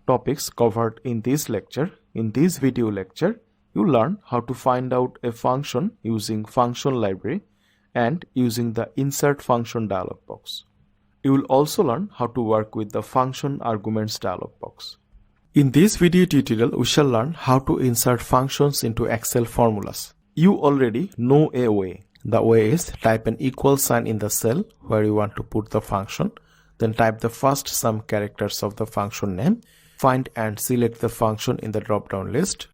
topics covered in this lecture. In this video lecture, you learn how to find out a function using function library and using the insert function dialog box. You will also learn how to work with the function arguments dialog box. In this video tutorial, we shall learn how to insert functions into Excel formulas. You already know a way. The way is type an equal sign in the cell where you want to put the function, then type the first some characters of the function name, find and select the function in the drop-down list,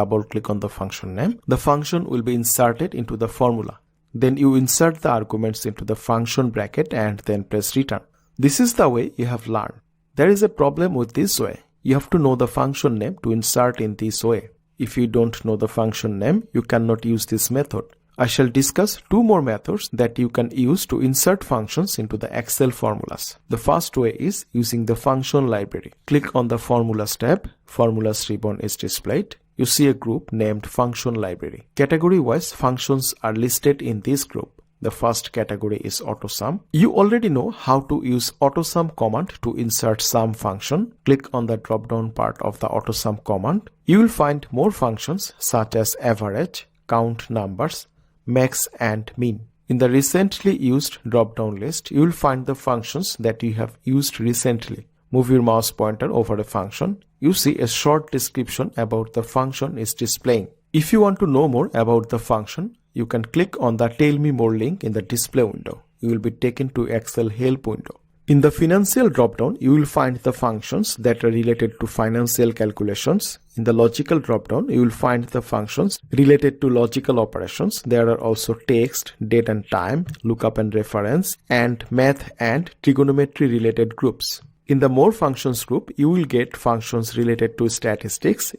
double click on the function name. The function will be inserted into the formula. Then you insert the arguments into the function bracket and then press return. This is the way you have learned. There is a problem with this way. You have to know the function name to insert in this way. If you don't know the function name, you cannot use this method. I shall discuss two more methods that you can use to insert functions into the Excel formulas. The first way is using the function library. Click on the Formulas tab. Formulas ribbon is displayed. You see a group named Function Library. Category-wise functions are listed in this group. The first category is AutoSum. You already know how to use AutoSum command to insert sum function. Click on the drop-down part of the AutoSum command. You will find more functions such as average, count numbers, max and min. In the recently used drop-down list, you will find the functions that you have used recently. Move your mouse pointer over a function. You see a short description about the function is displaying. If you want to know more about the function, you can click on the Tell Me More link in the display window. You will be taken to Excel help window. In the financial drop-down, you will find the functions that are related to financial calculations. In the logical drop-down, you will find the functions related to logical operations. There are also text, date and time, lookup and reference, and math and trigonometry related groups. In the more functions group, you will get functions related to statistics,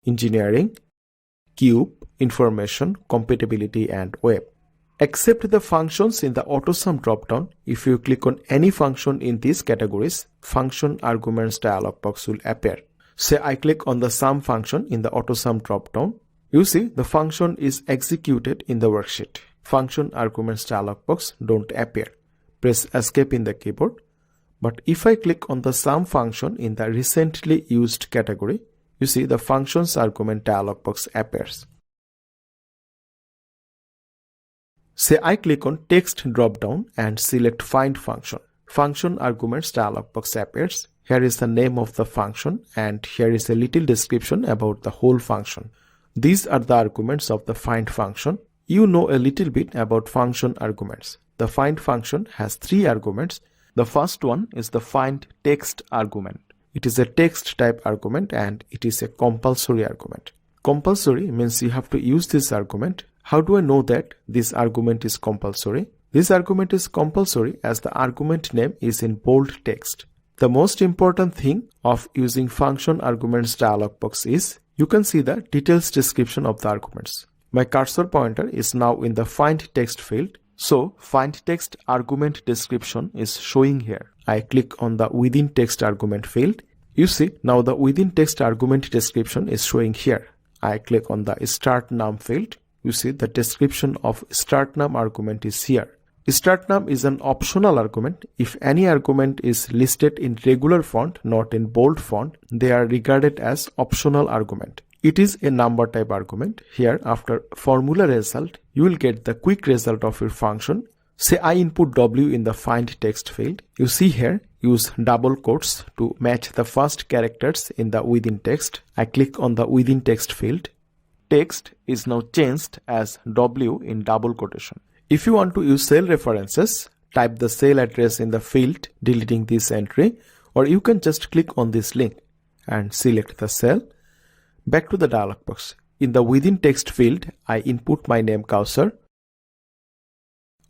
engineering, cube, information, compatibility, and web. Except the functions in the AutoSum dropdown, if you click on any function in these categories, function arguments dialog box will appear. Say I click on the sum function in the AutoSum dropdown. You see the function is executed in the worksheet. Function arguments dialog box don't appear. Press escape in the keyboard. But if I click on the sum function in the recently used category, you see the functions argument dialog box appears. Say I click on text drop down and select find function. Function arguments dialog box appears. Here is the name of the function and here is a little description about the whole function. These are the arguments of the find function. You know a little bit about function arguments. The find function has three arguments. The first one is the find text argument. It is a text type argument and it is a compulsory argument. Compulsory means you have to use this argument. How do I know that this argument is compulsory? This argument is compulsory as the argument name is in bold text. The most important thing of using function arguments dialog box is you can see the details description of the arguments. My cursor pointer is now in the find text field. So find text argument description is showing here. I click on the within text argument field. You see now the within text argument description is showing here. I click on the start num field. You see the description of start num argument is here. Start num is an optional argument. If any argument is listed in regular font, not in bold font, they are regarded as optional argument. It is a number type argument. Here after formula result, you will get the quick result of your function. Say I input W in the find text field. You see here, use double quotes to match the first characters in the within text. I click on the within text field. Text is now changed as W in double quotation. If you want to use cell references, type the cell address in the field, deleting this entry, or you can just click on this link and select the cell. Back to the dialog box. In the within text field, I input my name Kaushar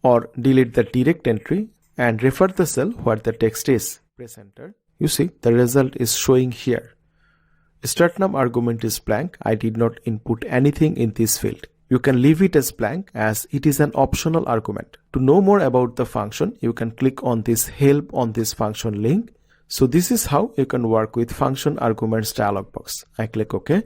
or delete the direct entry and refer the cell where the text is. Press enter. You see the result is showing here. Start num argument is blank. I did not input anything in this field. You can leave it as blank as it is an optional argument. To know more about the function, you can click on this help on this function link. So this is how you can work with function arguments dialog box. I click OK.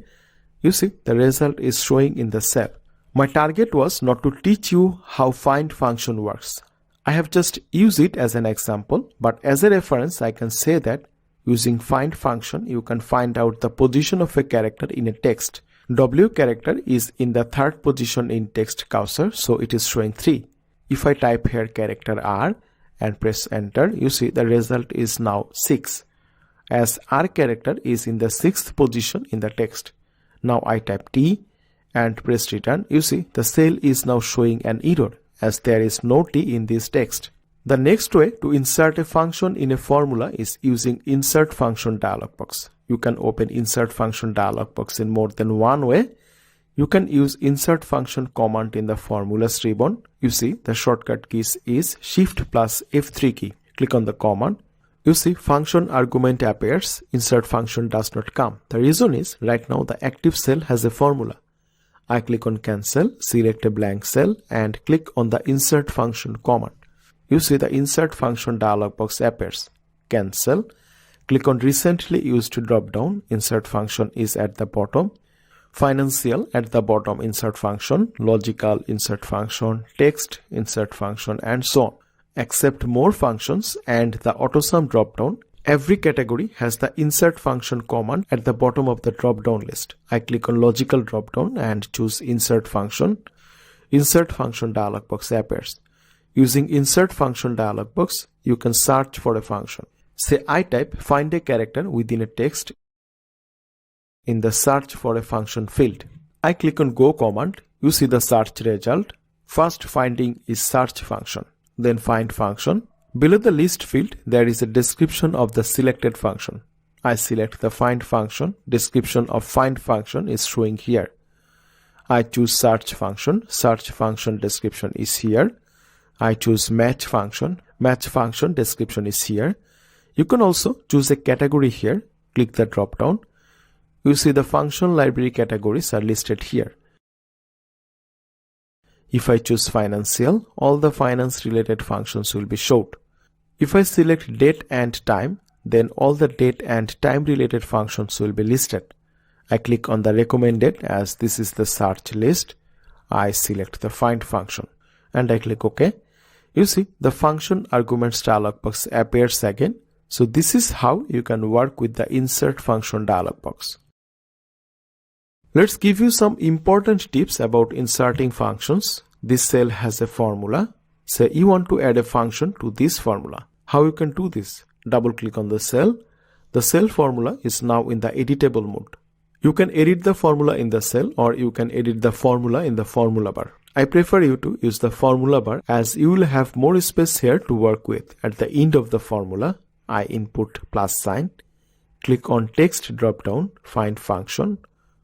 You see the result is showing in the cell. My target was not to teach you how find function works. I have just used it as an example, but as a reference I can say that Using find function, you can find out the position of a character in a text. W character is in the third position in text cursor, so it is showing 3. If I type here character R and press enter, you see the result is now 6. As R character is in the 6th position in the text. Now I type T and press return. You see the cell is now showing an error as there is no T in this text. The next way to insert a function in a formula is using insert function dialog box. You can open insert function dialog box in more than one way. You can use insert function command in the formulas ribbon. You see the shortcut keys is Shift plus F3 key. Click on the command. You see function argument appears. Insert function does not come. The reason is right now the active cell has a formula. I click on cancel, select a blank cell and click on the insert function command. You see the insert function dialog box appears. Cancel. Click on recently used drop down. Insert function is at the bottom. Financial at the bottom insert function. Logical insert function. Text insert function and so on. Accept more functions and the AutoSum drop down. Every category has the insert function command at the bottom of the drop down list. I click on logical drop down and choose insert function. Insert function dialog box appears. Using insert function dialog box, you can search for a function. Say I type find a character within a text in the search for a function field. I click on go command. You see the search result. First finding is search function, then find function. Below the list field, there is a description of the selected function. I select the find function. Description of find function is showing here. I choose search function. Search function description is here. I choose match function. Match function description is here. You can also choose a category here. Click the drop down. You see the function library categories are listed here. If I choose financial, all the finance related functions will be showed. If I select date and time, then all the date and time related functions will be listed. I click on the recommended as this is the search list. I select the find function and I click OK. You see the function arguments dialog box appears again. So this is how you can work with the insert function dialog box. Let's give you some important tips about inserting functions. This cell has a formula. Say you want to add a function to this formula. How you can do this? Double click on the cell. The cell formula is now in the editable mode. You can edit the formula in the cell or you can edit the formula in the formula bar. I prefer you to use the formula bar as you will have more space here to work with. At the end of the formula, I input plus sign. Click on text drop down, find function.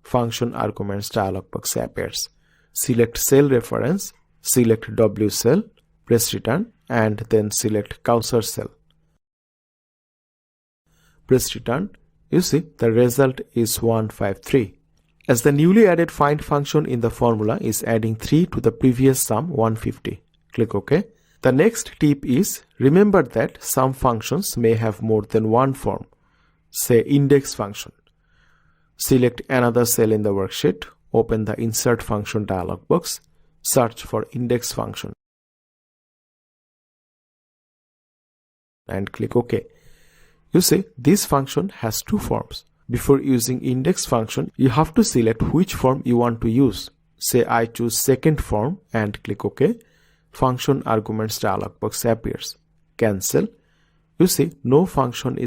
Function arguments dialog box appears. Select cell reference, select W cell, press return and then select cursor cell. Press return. You see the result is 153. As the newly added find function in the formula is adding 3 to the previous sum 150. Click OK. The next tip is remember that some functions may have more than one form. Say index function. Select another cell in the worksheet. Open the insert function dialog box. Search for index function. And click OK. You see this function has two forms. Before using index function, you have to select which form you want to use. Say I choose second form and click OK. Function arguments dialog box appears. Cancel. You see no function is